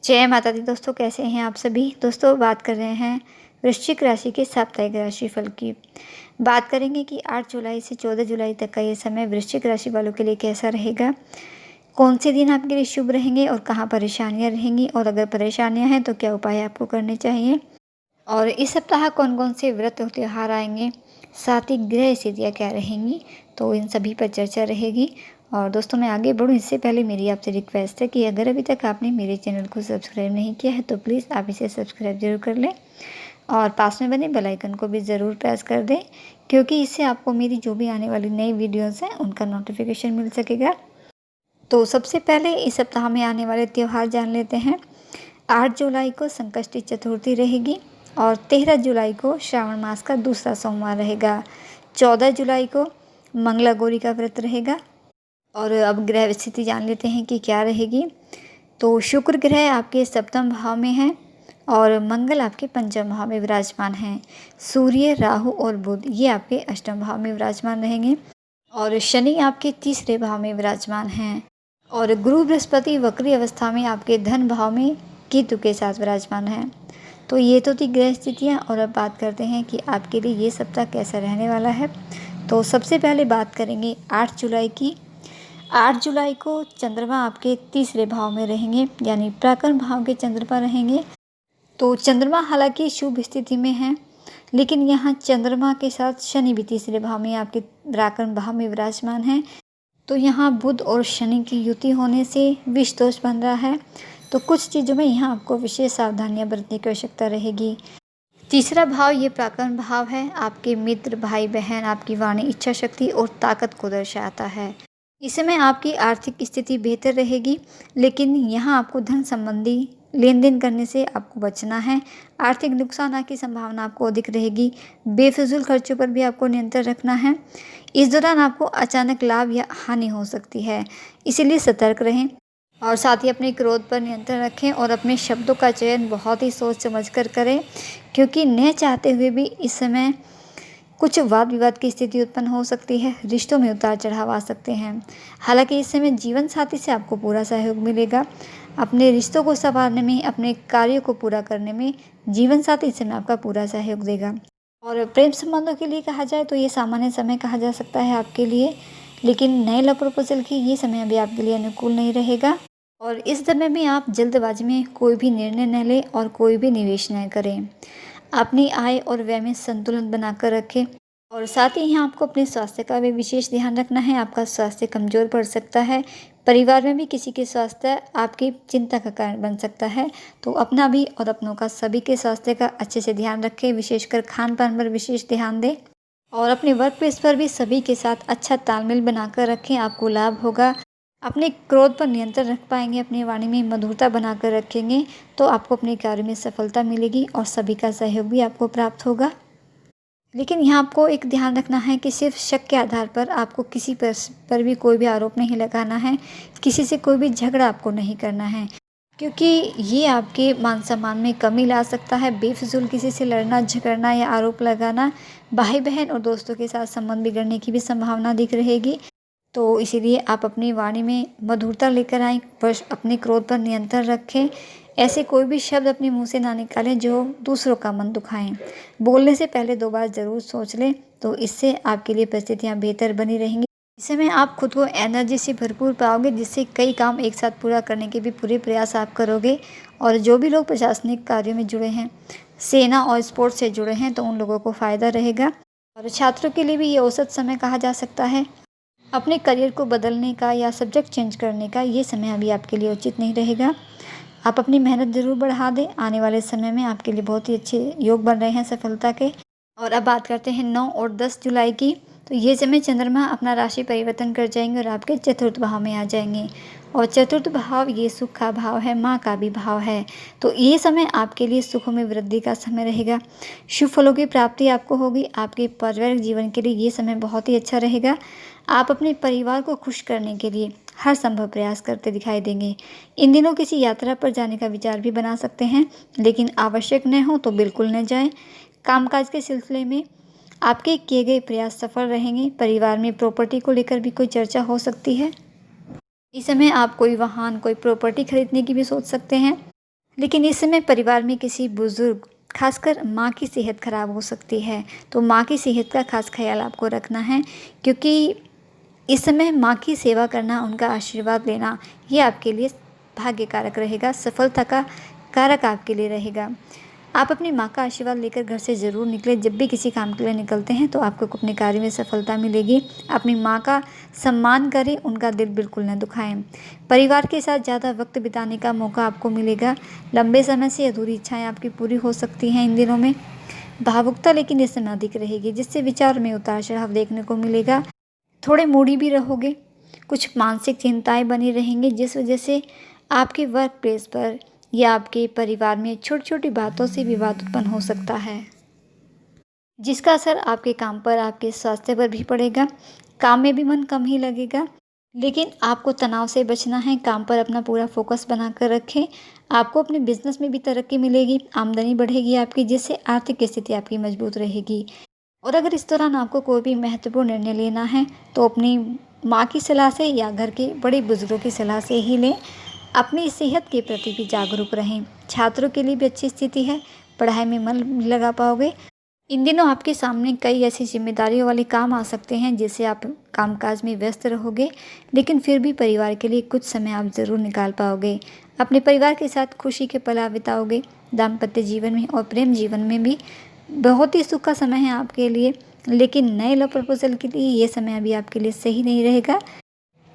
जय माता दी दोस्तों, कैसे हैं आप सभी। दोस्तों बात कर रहे हैं वृश्चिक राशि के साप्ताहिक राशिफल की। बात करेंगे कि 8 जुलाई से 14 जुलाई तक का ये समय वृश्चिक राशि वालों के लिए कैसा रहेगा, कौन से दिन आपके लिए शुभ रहेंगे और कहाँ परेशानियां रहेंगी, और अगर परेशानियां हैं तो क्या उपाय आपको करने चाहिए, और इस सप्ताह कौन कौन से व्रत और त्यौहार आएंगे, साथ ही ग्रह स्थितियाँ क्या रहेंगी, तो इन सभी पर चर्चा रहेगी। और दोस्तों मैं आगे बढ़ूँ इससे पहले मेरी आपसे रिक्वेस्ट है कि अगर अभी तक आपने मेरे चैनल को सब्सक्राइब नहीं किया है तो प्लीज़ आप इसे सब्सक्राइब जरूर कर लें और पास में बने बेल आइकन को भी ज़रूर प्रेस कर दें, क्योंकि इससे आपको मेरी जो भी आने वाली नई वीडियोज़ हैं उनका नोटिफिकेशन मिल सकेगा। तो सबसे पहले इस सप्ताह में आने वाले त्यौहार जान लेते हैं। 8 जुलाई को संकष्टी चतुर्थी रहेगी और 13 जुलाई को श्रावण मास का दूसरा सोमवार रहेगा। 14 जुलाई को मंगला गौरी का व्रत रहेगा। और अब ग्रह स्थिति जान लेते हैं कि क्या रहेगी। तो शुक्र ग्रह आपके सप्तम भाव में है और मंगल आपके पंचम भाव में विराजमान हैं। सूर्य, राहु और बुध ये आपके अष्टम भाव में विराजमान रहेंगे और शनि आपके तीसरे भाव में विराजमान हैं। और गुरु बृहस्पति वक्री अवस्था में आपके धन भाव में केतु के साथ विराजमान हैं। तो ये तो थी ग्रह स्थितियाँ। और अब बात करते हैं कि आपके लिए ये सप्ताह कैसा रहने वाला है। तो सबसे पहले बात करेंगे 8 जुलाई की। 8 जुलाई को चंद्रमा आपके तीसरे भाव में रहेंगे, यानी प्राकरण भाव के चंद्रमा रहेंगे। तो चंद्रमा हालांकि शुभ स्थिति में है, लेकिन यहाँ चंद्रमा के साथ शनि भी तीसरे भाव में आपके प्राकरण भाव में विराजमान है। तो यहाँ बुध और शनि की युति होने से विष दोष बन रहा है। तो कुछ चीज़ों में यहाँ आपको विशेष सावधानियाँ बरतने की आवश्यकता रहेगी। तीसरा भाव ये प्राकरण भाव है, आपके मित्र, भाई बहन, आपकी वाणी, इच्छा शक्ति और ताकत को दर्शाता है। इस समय आपकी आर्थिक स्थिति बेहतर रहेगी, लेकिन यहाँ आपको धन संबंधी लेन देन करने से आपको बचना है। आर्थिक नुकसान की संभावना आपको अधिक रहेगी। बेफिजूल खर्चों पर भी आपको नियंत्रण रखना है। इस दौरान आपको अचानक लाभ या हानि हो सकती है, इसीलिए सतर्क रहें। और साथ ही अपने क्रोध पर नियंत्रण रखें और अपने शब्दों का चयन बहुत ही सोच समझ कर करें, क्योंकि न चाहते हुए भी इस समय कुछ वाद विवाद की स्थिति उत्पन्न हो सकती है। रिश्तों में उतार चढ़ाव आ सकते हैं। हालांकि इस समय जीवन साथी से आपको पूरा सहयोग मिलेगा। अपने रिश्तों को संवारने में, अपने कार्यों को पूरा करने में जीवन साथी इस समय आपका पूरा सहयोग देगा। और प्रेम संबंधों के लिए कहा जाए तो ये सामान्य समय कहा जा सकता है आपके लिए, लेकिन नए लव प्रपोजल की ये समय अभी आपके लिए अनुकूल नहीं रहेगा। और इस समय में आप जल्दबाजी में कोई भी निर्णय न लें और कोई भी निवेश न करें। अपनी आय और व्यय में संतुलन बनाकर रखें। और साथ ही यहाँ आपको अपने स्वास्थ्य का भी विशेष ध्यान रखना है। आपका स्वास्थ्य कमज़ोर पड़ सकता है। परिवार में भी किसी के स्वास्थ्य आपकी चिंता का कारण बन सकता है। तो अपना भी और अपनों का, सभी के स्वास्थ्य का अच्छे से ध्यान रखें। विशेषकर खान पान पर विशेष ध्यान दें और अपने वर्क प्लेस पर भी सभी के साथ अच्छा तालमेल बनाकर रखें, आपको लाभ होगा। अपने क्रोध पर नियंत्रण रख पाएंगे, अपनी वाणी में मधुरता बनाकर रखेंगे तो आपको अपने कार्य में सफलता मिलेगी और सभी का सहयोग भी आपको प्राप्त होगा। लेकिन यहाँ आपको एक ध्यान रखना है कि सिर्फ शक के आधार पर आपको किसी पर भी कोई भी आरोप नहीं लगाना है। किसी से कोई भी झगड़ा आपको नहीं करना है, क्योंकि ये आपके मान सम्मान में कमी ला सकता है। बेफिजूल किसी से लड़ना, झगड़ना या आरोप लगाना भाई बहन और दोस्तों के साथ संबंध बिगड़ने की भी संभावना दिख रहेगी। तो इसीलिए आप अपनी वाणी में मधुरता लेकर आएँ, बस अपने क्रोध पर नियंत्रण रखें। ऐसे कोई भी शब्द अपने मुंह से ना निकालें जो दूसरों का मन दुखाएं। बोलने से पहले 2 बार ज़रूर सोच लें, तो इससे आपके लिए परिस्थितियाँ बेहतर बनी रहेंगी। इस समय आप खुद को एनर्जी से भरपूर पाओगे, जिससे कई काम एक साथ पूरा करने के भी पूरे प्रयास आप करोगे। और जो भी लोग प्रशासनिक कार्यों में जुड़े हैं, सेना और स्पोर्ट्स से जुड़े हैं, तो उन लोगों को फ़ायदा रहेगा। और छात्रों के लिए भी ये औसत समय कहा जा सकता है। अपने करियर को बदलने का या सब्जेक्ट चेंज करने का ये समय अभी आपके लिए उचित नहीं रहेगा। आप अपनी मेहनत ज़रूर बढ़ा दें, आने वाले समय में आपके लिए बहुत ही अच्छे योग बन रहे हैं सफलता के। और अब बात करते हैं 9 और 10 जुलाई की। तो ये समय चंद्रमा अपना राशि परिवर्तन कर जाएंगे और आपके चतुर्थ भाव में आ जाएंगे। और चतुर्थ भाव ये सुख का भाव है, माँ का भी भाव है। तो ये समय आपके लिए सुखों में वृद्धि का समय रहेगा। शुभ फलों की प्राप्ति आपको होगी। आपके पारिवारिक जीवन के लिए ये समय बहुत ही अच्छा रहेगा। आप अपने परिवार को खुश करने के लिए हर संभव प्रयास करते दिखाई देंगे। इन दिनों किसी यात्रा पर जाने का विचार भी बना सकते हैं, लेकिन आवश्यक न हो तो बिल्कुल न जाएं। कामकाज के सिलसिले में आपके किए गए प्रयास सफल रहेंगे। परिवार में प्रॉपर्टी को लेकर भी कोई चर्चा हो सकती है। इस समय आप कोई वाहन, कोई प्रॉपर्टी खरीदने की भी सोच सकते हैं। लेकिन इस समय परिवार में किसी बुजुर्ग, खासकर माँ की सेहत खराब हो सकती है, तो माँ की सेहत का खास ख्याल आपको रखना है, क्योंकि इस समय माँ की सेवा करना, उनका आशीर्वाद लेना, ये आपके लिए भाग्य कारक रहेगा, सफलता का कारक आपके लिए रहेगा। आप अपनी माँ का आशीर्वाद लेकर घर से ज़रूर निकलें। जब भी किसी काम के लिए निकलते हैं तो आपको अपने कार्य में सफलता मिलेगी। अपनी माँ का सम्मान करें, उनका दिल बिल्कुल न दुखाएं। परिवार के साथ ज़्यादा वक्त बिताने का मौका आपको मिलेगा। लंबे समय से अधूरी इच्छाएं आपकी पूरी हो सकती हैं इन दिनों में। भावुकता लेकिन इस समय अधिक रहेगी, जिससे विचार में उतार चढ़ाव देखने को मिलेगा। थोड़े मूडी भी रहोगे, कुछ मानसिक चिंताएं बनी रहेंगी, जिस वजह से आपके वर्क प्लेस पर या आपके परिवार में छोटी छोटी बातों से विवाद उत्पन्न हो सकता है, जिसका असर आपके काम पर, आपके स्वास्थ्य पर भी पड़ेगा। काम में भी मन कम ही लगेगा, लेकिन आपको तनाव से बचना है। काम पर अपना पूरा फोकस बनाकर रखें। आपको अपने बिजनेस में भी तरक्की मिलेगी, आमदनी बढ़ेगी आपकी, जिससे आर्थिक स्थिति आपकी मजबूत रहेगी। और अगर इस दौरान आपको कोई भी महत्वपूर्ण निर्णय लेना है तो अपनी माँ की सलाह से या घर के बड़े बुजुर्गों की सलाह से ही लें। अपनी सेहत के प्रति भी जागरूक रहें। छात्रों के लिए भी अच्छी स्थिति है, पढ़ाई में मन नहीं लगा पाओगे। इन दिनों आपके सामने कई ऐसी जिम्मेदारियों वाले काम आ सकते हैं, जिससे आप कामकाज में व्यस्त रहोगे, लेकिन फिर भी परिवार के लिए कुछ समय आप ज़रूर निकाल पाओगे। अपने परिवार के साथ खुशी के पल आप बिताओगे। दाम्पत्य जीवन में और प्रेम जीवन में भी बहुत ही सुख का समय है आपके लिए, लेकिन नए लव प्रपोजल के लिए ये समय अभी आपके लिए सही नहीं रहेगा।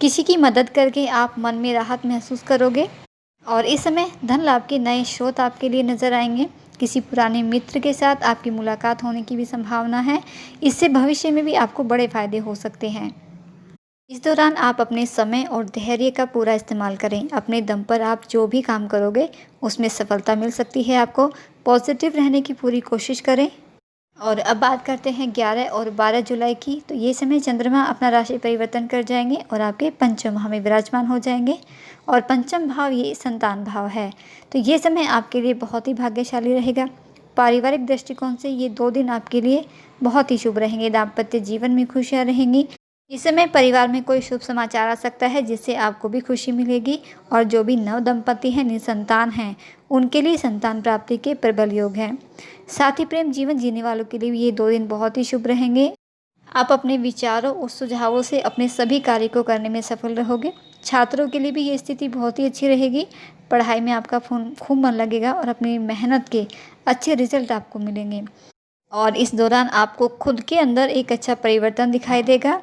किसी की मदद करके आप मन में राहत महसूस करोगे और इस समय धन लाभ के नए स्रोत आपके लिए नजर आएंगे। किसी पुराने मित्र के साथ आपकी मुलाकात होने की भी संभावना है। इससे भविष्य में भी आपको बड़े फायदे हो सकते हैं। इस दौरान आप अपने समय और धैर्य का पूरा इस्तेमाल करें। अपने दम पर आप जो भी काम करोगे उसमें सफलता मिल सकती है आपको। पॉजिटिव रहने की पूरी कोशिश करें। और अब बात करते हैं 11 और 12 जुलाई की। तो ये समय चंद्रमा अपना राशि परिवर्तन कर जाएंगे और आपके पंचम भाव में विराजमान हो जाएंगे। और पंचम भाव ये संतान भाव है, तो ये समय आपके लिए बहुत ही भाग्यशाली रहेगा। पारिवारिक दृष्टिकोण से ये 2 दिन आपके लिए बहुत ही शुभ रहेंगे। दाम्पत्य जीवन में खुशियाँ रहेंगी। इस समय परिवार में कोई शुभ समाचार आ सकता है, जिससे आपको भी खुशी मिलेगी। और जो भी नव दंपति हैं, निसंतान हैं, उनके लिए संतान प्राप्ति के प्रबल योग हैं। साथ ही प्रेम जीवन जीने वालों के लिए भी ये 2 दिन बहुत ही शुभ रहेंगे। आप अपने विचारों और सुझावों से अपने सभी कार्य को करने में सफल रहोगे। छात्रों के लिए भी ये स्थिति बहुत ही अच्छी रहेगी। पढ़ाई में आपका खूब मन लगेगा और अपनी मेहनत के अच्छे रिजल्ट आपको मिलेंगे। और इस दौरान आपको खुद के अंदर एक अच्छा परिवर्तन दिखाई देगा।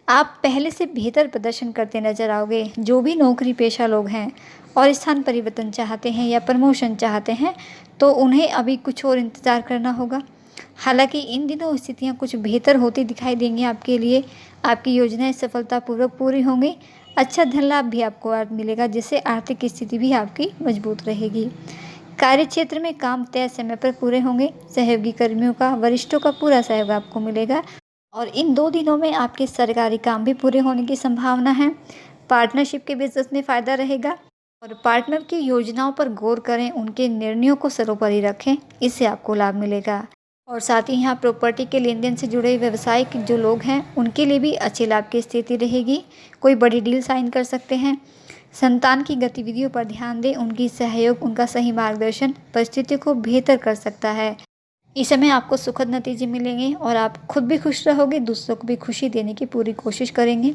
आप पहले से बेहतर प्रदर्शन करते नजर आओगे। जो भी नौकरी पेशा लोग हैं और स्थान परिवर्तन चाहते हैं या प्रमोशन चाहते हैं, तो उन्हें अभी कुछ और इंतज़ार करना होगा। हालांकि इन दिनों स्थितियां कुछ बेहतर होती दिखाई देंगी आपके लिए। आपकी योजनाएं सफलतापूर्वक पूरी होंगी। अच्छा धन लाभ भी आपको आज मिलेगा, जिससे आर्थिक स्थिति भी आपकी मजबूत रहेगी। कार्य क्षेत्र में काम तय समय पर पूरे होंगे। सहयोगी कर्मियों का, वरिष्ठों का पूरा सहयोग आपको मिलेगा। और इन 2 दिनों में आपके सरकारी काम भी पूरे होने की संभावना है। पार्टनरशिप के बिजनेस में फ़ायदा रहेगा। और पार्टनर की योजनाओं पर गौर करें, उनके निर्णयों को सर्वोपरि रखें, इससे आपको लाभ मिलेगा। और साथ ही यहाँ प्रॉपर्टी के लेन देन से जुड़े व्यवसायिक जो लोग हैं, उनके लिए भी अच्छे लाभ की स्थिति रहेगी। कोई बड़ी डील साइन कर सकते हैं। संतान की गतिविधियों पर ध्यान दें। उनकी सहयोग, उनका सही मार्गदर्शन परिस्थिति को बेहतर कर सकता है। इस समय आपको सुखद नतीजे मिलेंगे और आप खुद भी खुश रहोगे, दूसरों को भी खुशी देने की पूरी कोशिश करेंगे।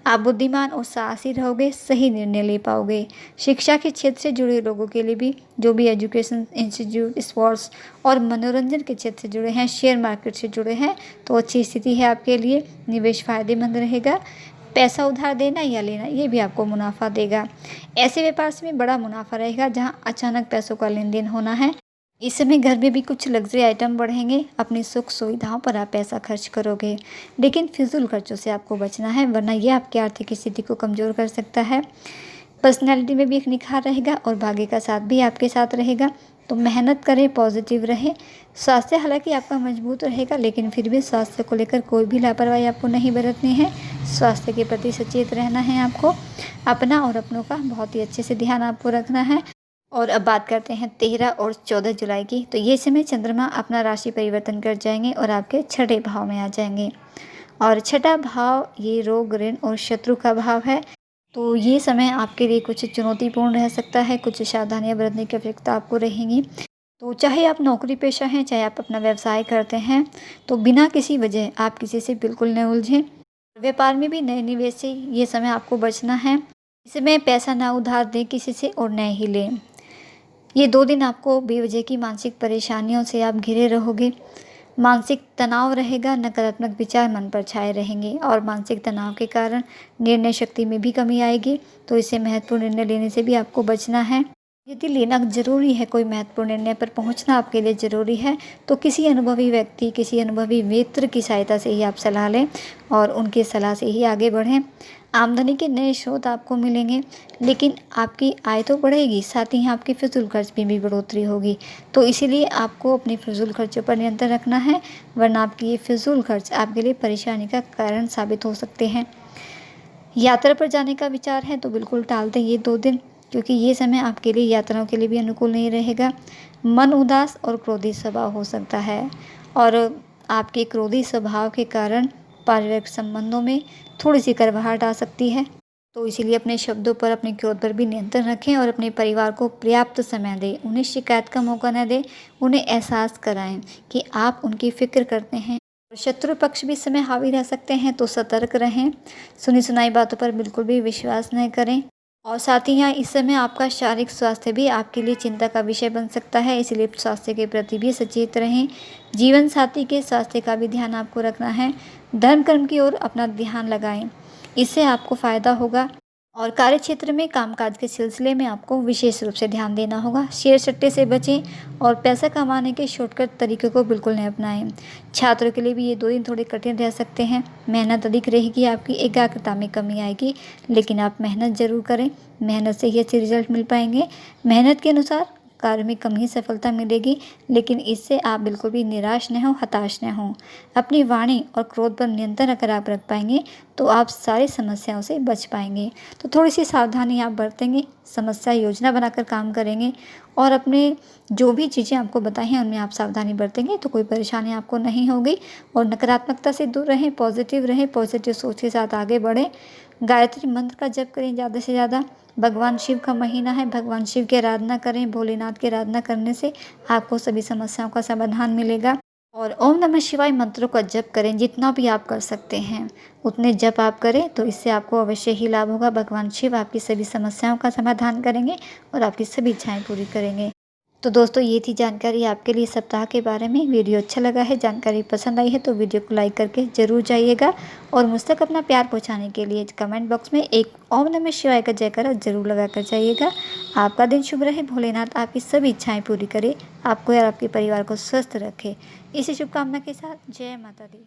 आप बुद्धिमान और साहसी रहोगे, सही निर्णय ले पाओगे। शिक्षा के क्षेत्र से जुड़े लोगों के लिए भी, जो भी एजुकेशन इंस्टीट्यूट, स्पोर्ट्स और मनोरंजन के क्षेत्र से जुड़े हैं, शेयर मार्केट से जुड़े हैं, तो अच्छी स्थिति है आपके लिए। निवेश फायदेमंद रहेगा। पैसा उधार देना या लेना, ये भी आपको मुनाफा देगा। ऐसे व्यापार से भी बड़ा मुनाफा रहेगा जहाँ अचानक पैसों का लेन देन होना है। इस समय घर में भी कुछ लग्जरी आइटम बढ़ेंगे। अपनी सुख सुविधाओं पर आप पैसा खर्च करोगे, लेकिन फिजूल खर्चों से आपको बचना है, वरना यह आपकी आर्थिक स्थिति को कमज़ोर कर सकता है। पर्सनैलिटी में भी एक निखार रहेगा और भाग्य का साथ भी आपके साथ रहेगा। तो मेहनत करें, पॉजिटिव रहें। स्वास्थ्य हालांकि आपका मजबूत रहेगा, लेकिन फिर भी स्वास्थ्य को लेकर कोई भी लापरवाही आपको नहीं बरतनी है। स्वास्थ्य के प्रति सचेत रहना है आपको। अपना और अपनों का बहुत ही अच्छे से ध्यान आपको रखना है। और अब बात करते हैं 13 और 14 जुलाई की। तो ये समय चंद्रमा अपना राशि परिवर्तन कर जाएंगे और आपके 6ठे भाव में आ जाएंगे। और 6ठा भाव ये रोग, ऋण और शत्रु का भाव है। तो ये समय आपके लिए कुछ चुनौतीपूर्ण रह सकता है, कुछ सावधानियाँ बरतने की आवश्यकता आपको रहेंगी। तो चाहे आप नौकरी पेशा हैं, चाहे आप अपना व्यवसाय करते हैं, तो बिना किसी वजह आप किसी से बिल्कुल न उलझें। व्यापार में भी नए निवेश से ये समय आपको बचना है। इस समय पैसा ना उधार दें किसी से और न ही लें। ये 2 दिन आपको बेवजह की मानसिक परेशानियों से आप घिरे रहोगे। मानसिक तनाव रहेगा, नकारात्मक विचार मन पर छाए रहेंगे और मानसिक तनाव के कारण निर्णय शक्ति में भी कमी आएगी। तो इससे महत्वपूर्ण निर्णय लेने से भी आपको बचना है। यदि लेना ज़रूरी है, कोई महत्वपूर्ण निर्णय पर पहुंचना आपके लिए ज़रूरी है, तो किसी अनुभवी व्यक्ति, किसी अनुभवी मित्र की सहायता से ही आप सलाह लें और उनकी सलाह से ही आगे बढ़ें। आमदनी के नए स्रोत आपको मिलेंगे, लेकिन आपकी आय तो बढ़ेगी, साथ ही आपकी फिजूल खर्च में भी बढ़ोतरी होगी। तो इसीलिए आपको अपने फिजूल खर्चों पर नियंत्रण रखना है, वरना आपकी ये फिजूल खर्च आपके लिए परेशानी का कारण साबित हो सकते हैं। यात्रा पर जाने का विचार है तो बिल्कुल टाल दें ये 2 दिन, क्योंकि ये समय आपके लिए यात्राओं के लिए भी अनुकूल नहीं रहेगा। मन उदास और क्रोधी स्वभाव हो सकता है और आपके क्रोधी स्वभाव के कारण पारिवारिक संबंधों में थोड़ी-सी कड़वाहट आ सकती है। तो इसीलिए अपने शब्दों पर, अपने क्रोध पर भी नियंत्रण रखें और अपने परिवार को पर्याप्त समय दें। उन्हें शिकायत का मौका न दें, उन्हें एहसास कराएँ कि आप उनकी फ़िक्र करते हैं। शत्रु पक्ष भी इस समय हावी रह सकते हैं, तो सतर्क रहें। सुनी-सुनाई बातों पर बिल्कुल भी विश्वास नहीं करें और साथ ही यहाँ इस समय आपका शारीरिक स्वास्थ्य भी आपके लिए चिंता का विषय बन सकता है, इसलिए स्वास्थ्य के प्रति भी सचेत रहें। जीवन साथी के स्वास्थ्य का भी ध्यान आपको रखना है। धर्म कर्म की ओर अपना ध्यान लगाएं, इससे आपको फ़ायदा होगा। और कार्यक्षेत्र में कामकाज के सिलसिले में आपको विशेष रूप से ध्यान देना होगा। शेयर सट्टे से बचें और पैसा कमाने के शॉर्टकट तरीके को बिल्कुल नहीं अपनाएं। छात्रों के लिए भी ये 2 दिन थोड़े कठिन रह सकते हैं। मेहनत अधिक रहेगी, आपकी एकाग्रता में कमी आएगी, लेकिन आप मेहनत ज़रूर करें। मेहनत से ही अच्छे रिजल्ट मिल पाएंगे। मेहनत के अनुसार कार्य में कम ही सफलता मिलेगी, लेकिन इससे आप बिल्कुल भी निराश न हों, हताश न हों। अपनी वाणी और क्रोध पर नियंत्रण अगर आप रख पाएंगे, तो आप सारी समस्याओं से बच पाएंगे। तो थोड़ी-सी सावधानी आप बरतेंगे, समस्या योजना बनाकर काम करेंगे और अपने जो भी चीज़ें आपको बताई हैं, उनमें आप सावधानी बरतेंगे, तो कोई परेशानी आपको नहीं होगी। और नकारात्मकता से दूर रहें, पॉजिटिव रहें, पॉजिटिव सोच के साथ आगे बढ़ें। गायत्री मंत्र का जप करें ज़्यादा से ज़्यादा। भगवान शिव का महीना है, भगवान शिव की आराधना करें। भोलेनाथ की आराधना करने से आपको सभी समस्याओं का समाधान मिलेगा। और ओम नमः शिवाय मंत्रों का जप करें, जितना भी आप कर सकते हैं उतने जप आप करें, तो इससे आपको अवश्य ही लाभ होगा। भगवान शिव आपकी सभी समस्याओं का समाधान करेंगे और आपकी सभी इच्छाएं पूरी करेंगे। तो दोस्तों, ये थी जानकारी आपके लिए सप्ताह के बारे में। वीडियो अच्छा लगा है, जानकारी पसंद आई है तो वीडियो को लाइक करके ज़रूर जाइएगा और मुझ तक अपना प्यार पहुंचाने के लिए कमेंट बॉक्स में एक ओम नमः शिवाय का जयकारा ज़रूर लगा कर जाइएगा। आपका दिन शुभ रहे, भोलेनाथ आपकी सभी इच्छाएं पूरी करे, आपको और आपके परिवार को स्वस्थ रखे। इसी शुभकामना के साथ जय माता दी।